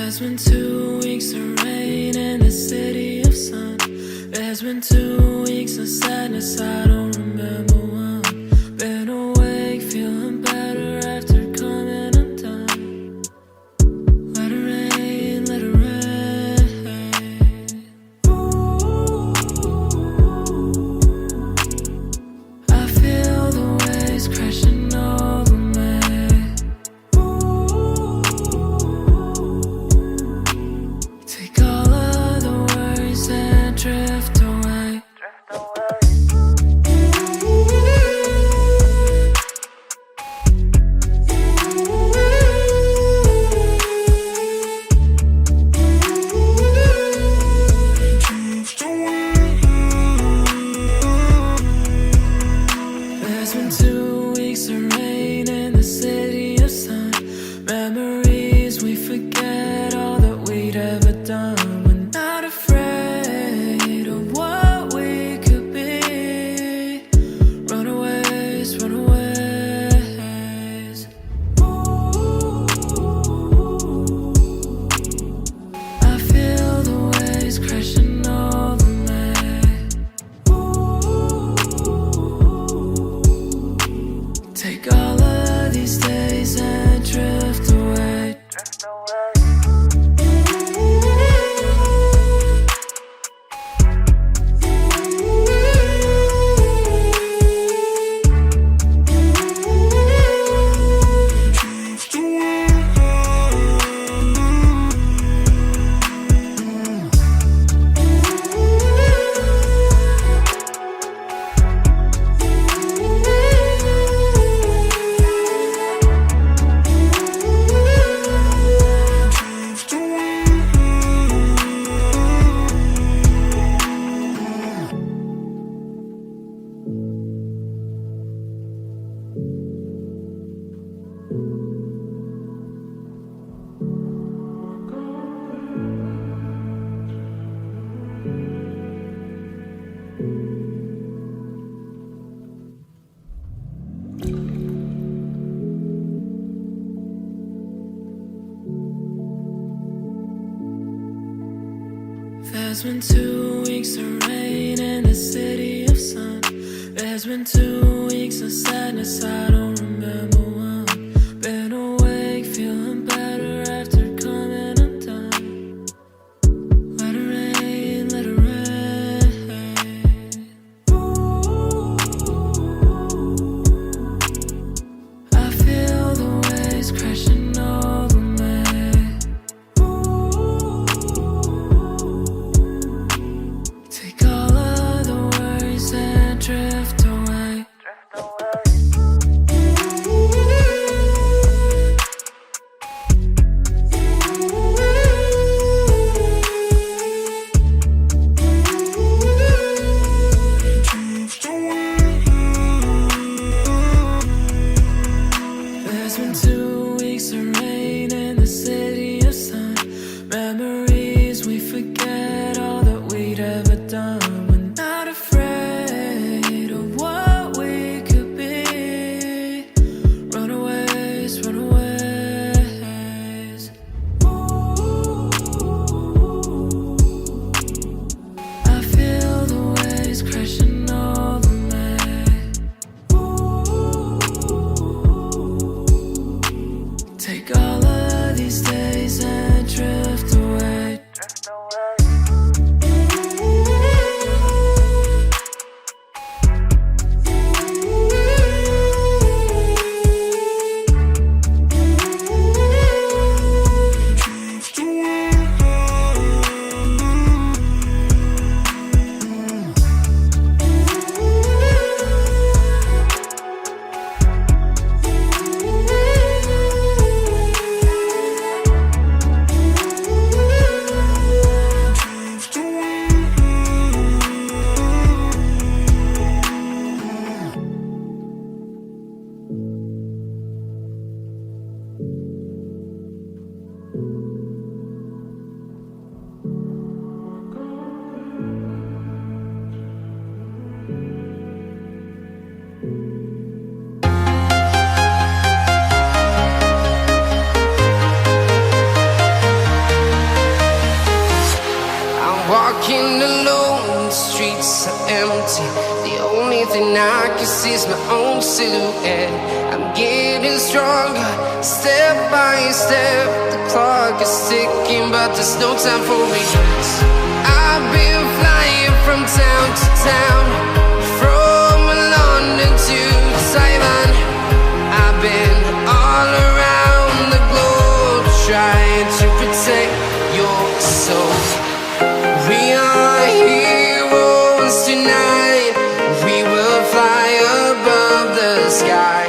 There's been 2 weeks of rain in the city of sun. There's been 2 weeks of sadness, I don't remember one. Been awake, feeling better after coming undone. Let it rain, let it rain. I feel the waves crashing over me. Take all of the worries and drift away. There's been 2 weeks of rain in the city of sun. Memories we forget all that we'd ever done. We're not afraid of what we could be. Runaways, runaways. I feel the waves crashing over me. Take all of these days and drift away. There's been 2 weeks of rain in the city of sun. There's been 2 weeks of sadness, I don't remember one. Been awake, feeling better after coming undone. Let it rain, let it rain. I feel the waves crashing over me. Take all of the worries and drift away. There's been 2 weeks of rain in the city of sun. Memories we forget all that we'd ever done. We're not afraid of what we could be. Runaways, runaways. I feel the waves crashing over me. Take all of these days and drift away. empty. The only thing I can see is my own silhouette. I'm getting stronger, step by step. The clock is ticking, but there's no time for regrets. I've been flying from town to town, from London to Taiwan. I've been all around the globe, trying to protect your soul. We are heroes tonight. We will fly above the sky.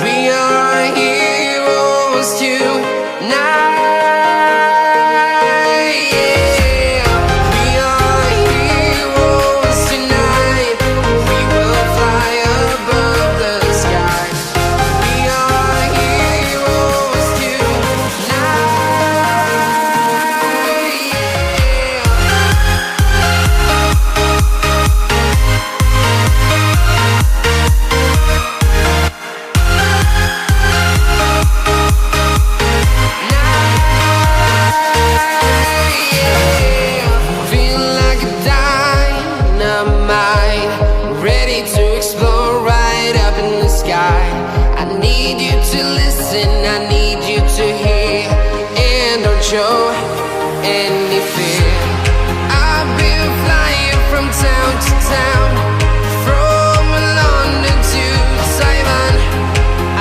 We are heroes tonight. Yeah. We are heroes tonight. We will fly above the sky. We are heroes tonight. Feel like a dynamite, ready to explode right up in the sky. I need you to listen, I need you to hear, and don't show any fear. I've been flying from town to town, from London to Taiwan.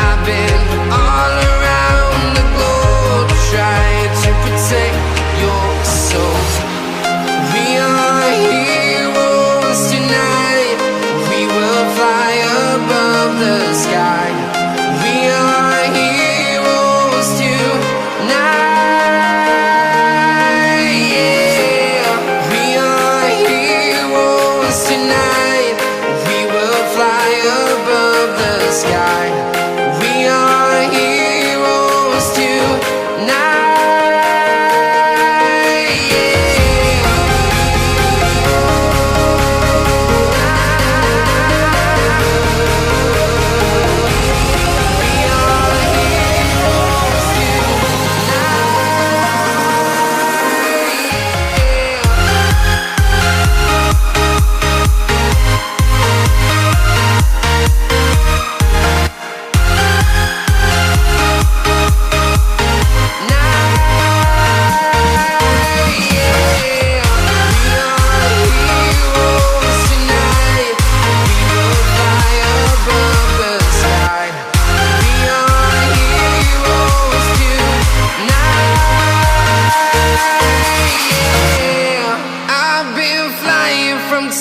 I've been all around the globe, trying to protect your soul. We are heroes tonight. We will fly above the sky. We are heroes tonight. Yeah. We are heroes tonight. We will fly above the sky. We are heroes tonight.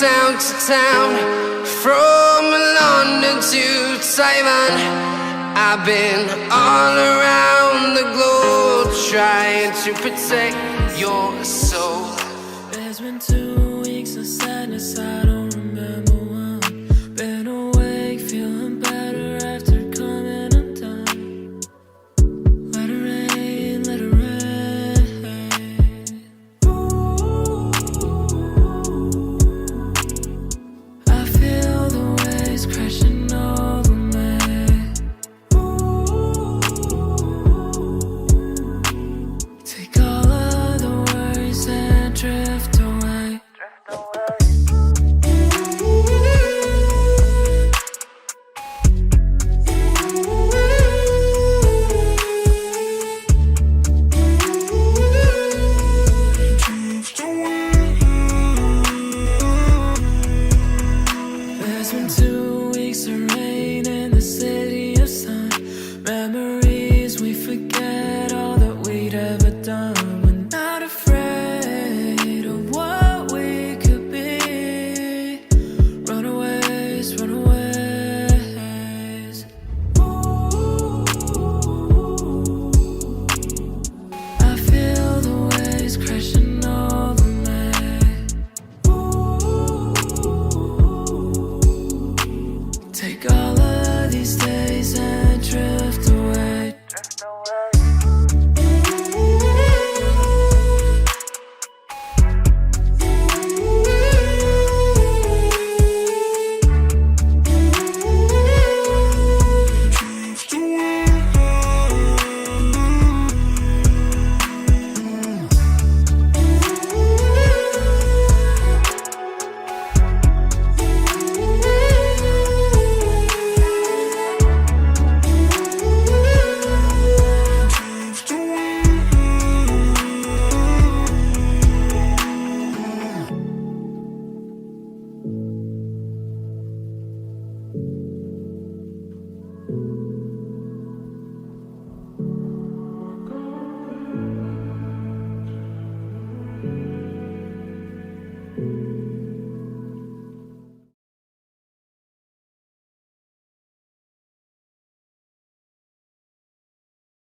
Town to town, from London to Taiwan. I've been all around the globe, trying to protect your soul. There's been 2 weeks of sadness, I don't remember why.